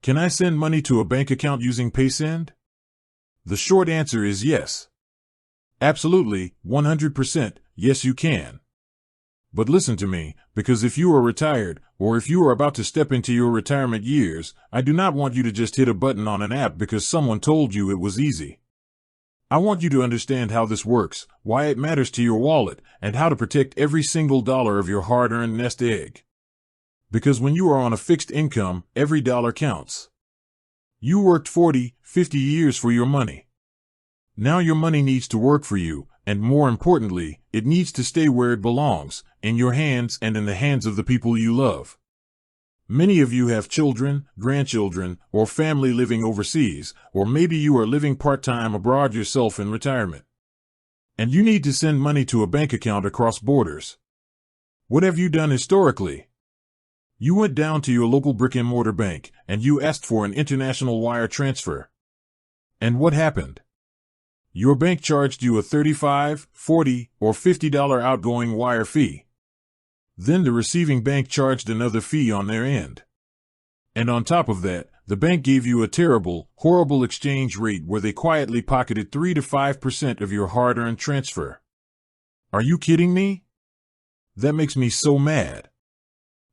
Can I send money to a bank account using Paysend? The short answer is yes. Absolutely, 100%, yes you can. But listen to me, because if you are retired, or if you are about to step into your retirement years, I do not want you to just hit a button on an app because someone told you it was easy. I want you to understand how this works, why it matters to your wallet, and how to protect every single dollar of your hard-earned nest egg. Because when you are on a fixed income, every dollar counts. You worked 40, 50 years for your money. Now your money needs to work for you, and more importantly, it needs to stay where it belongs, in your hands and in the hands of the people you love. Many of you have children, grandchildren, or family living overseas, or maybe you are living part-time abroad yourself in retirement. And you need to send money to a bank account across borders. What have you done historically? You went down to your local brick-and-mortar bank, and you asked for an international wire transfer. And what happened? Your bank charged you a $35, $40, or $50 outgoing wire fee. Then the receiving bank charged another fee on their end. And on top of that, the bank gave you a terrible, horrible exchange rate where they quietly pocketed 3 to 5% of your hard-earned transfer. Are you kidding me? That makes me so mad.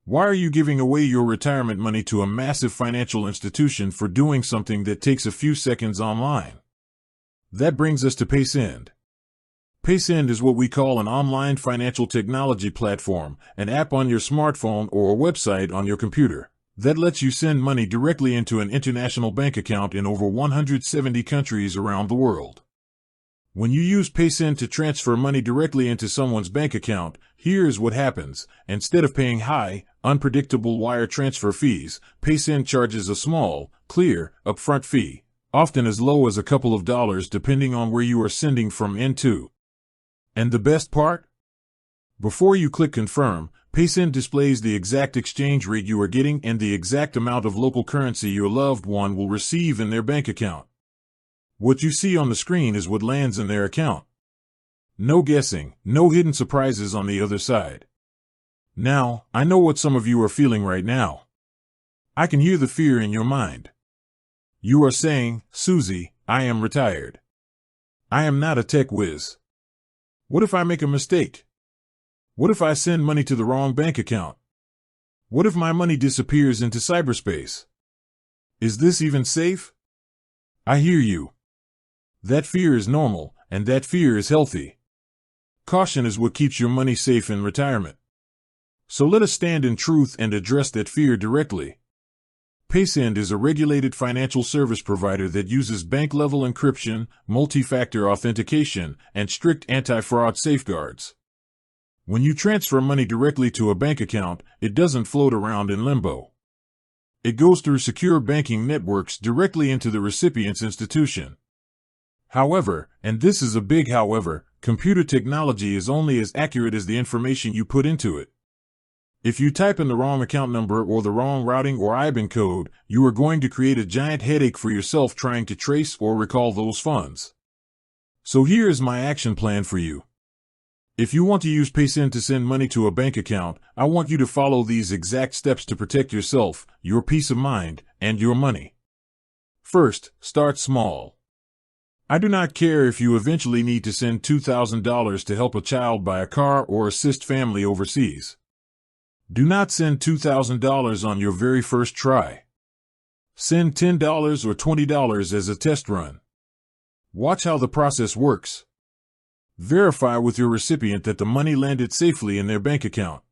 Why are you giving away your retirement money to a massive financial institution for doing something that takes a few seconds online? That brings us to Paysend. Paysend is what we call an online financial technology platform, an app on your smartphone or a website on your computer that lets you send money directly into an international bank account in over 170 countries around the world. When you use Paysend to transfer money directly into someone's bank account, here's what happens. Instead of paying high, unpredictable wire transfer fees, Paysend charges a small, clear, upfront fee, often as low as a couple of dollars depending on where you are sending from and to. And the best part? Before you click confirm, Paysend displays the exact exchange rate you are getting and the exact amount of local currency your loved one will receive in their bank account. What you see on the screen is what lands in their account. No guessing, no hidden surprises on the other side. Now, I know what some of you are feeling right now. I can hear the fear in your mind. You are saying, Susie, I am retired. I am not a tech whiz. What if I make a mistake? What if I send money to the wrong bank account? What if my money disappears into cyberspace? Is this even safe? I hear you. That fear is normal, and that fear is healthy. Caution is what keeps your money safe in retirement. So let us stand in truth and address that fear directly. Paysend is a regulated financial service provider that uses bank-level encryption, multi-factor authentication, and strict anti-fraud safeguards. When you transfer money directly to a bank account, it doesn't float around in limbo. It goes through secure banking networks directly into the recipient's institution. However, and this is a big however, computer technology is only as accurate as the information you put into it. If you type in the wrong account number or the wrong routing or IBAN code, you are going to create a giant headache for yourself trying to trace or recall those funds. So here is my action plan for you. If you want to use Paysend to send money to a bank account, I want you to follow these exact steps to protect yourself, your peace of mind, and your money. First, start small. I do not care if you eventually need to send $2,000 to help a child buy a car or assist family overseas. Do not send $2,000 on your very first try. Send $10 or $20 as a test run. Watch how the process works. Verify with your recipient that the money landed safely in their bank account.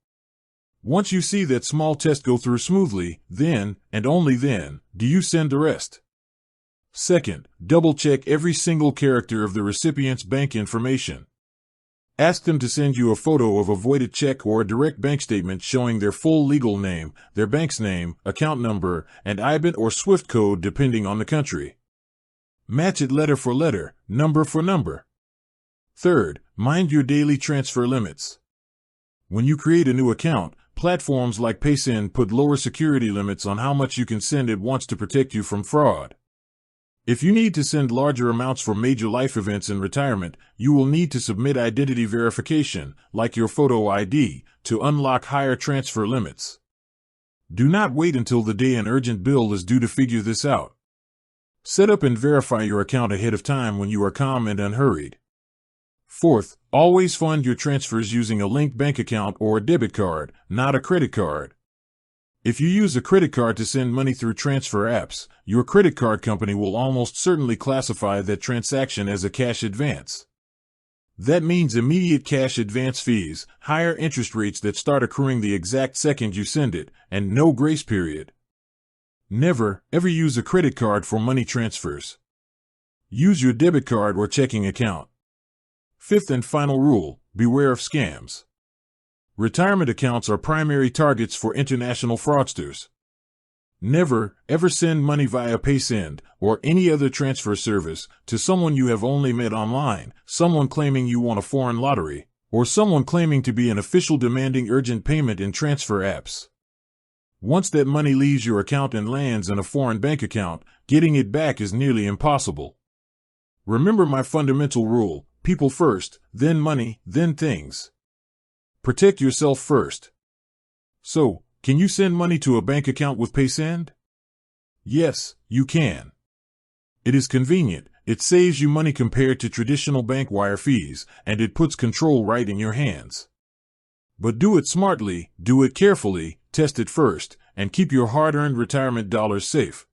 Once you see that small test go through smoothly, then, and only then, do you send the rest. Second, double-check every single character of the recipient's bank information. Ask them to send you a photo of a voided check or a direct bank statement showing their full legal name, their bank's name, account number, and IBAN or SWIFT code depending on the country. Match it letter for letter, number for number. Third, mind your daily transfer limits. When you create a new account, platforms like Paysend put lower security limits on how much you can send at once to protect you from fraud. If you need to send larger amounts for major life events in retirement, you will need to submit identity verification, like your photo ID, to unlock higher transfer limits. Do not wait until the day an urgent bill is due to figure this out. Set up and verify your account ahead of time when you are calm and unhurried. Fourth, always fund your transfers using a linked bank account or a debit card, not a credit card. If you use a credit card to send money through transfer apps, your credit card company will almost certainly classify that transaction as a cash advance. That means immediate cash advance fees, higher interest rates that start accruing the exact second you send it, and no grace period. Never, ever use a credit card for money transfers. Use your debit card or checking account. Fifth and final rule, beware of scams. Retirement accounts are primary targets for international fraudsters. Never, ever send money via Paysend or any other transfer service to someone you have only met online, someone claiming you won a foreign lottery, or someone claiming to be an official demanding urgent payment in transfer apps. Once that money leaves your account and lands in a foreign bank account, getting it back is nearly impossible. Remember my fundamental rule: people first, then money, then things. Protect yourself first. So, can you send money to a bank account with Paysend? Yes, you can. It is convenient, it saves you money compared to traditional bank wire fees, and it puts control right in your hands. But do it smartly, do it carefully, test it first, and keep your hard-earned retirement dollars safe.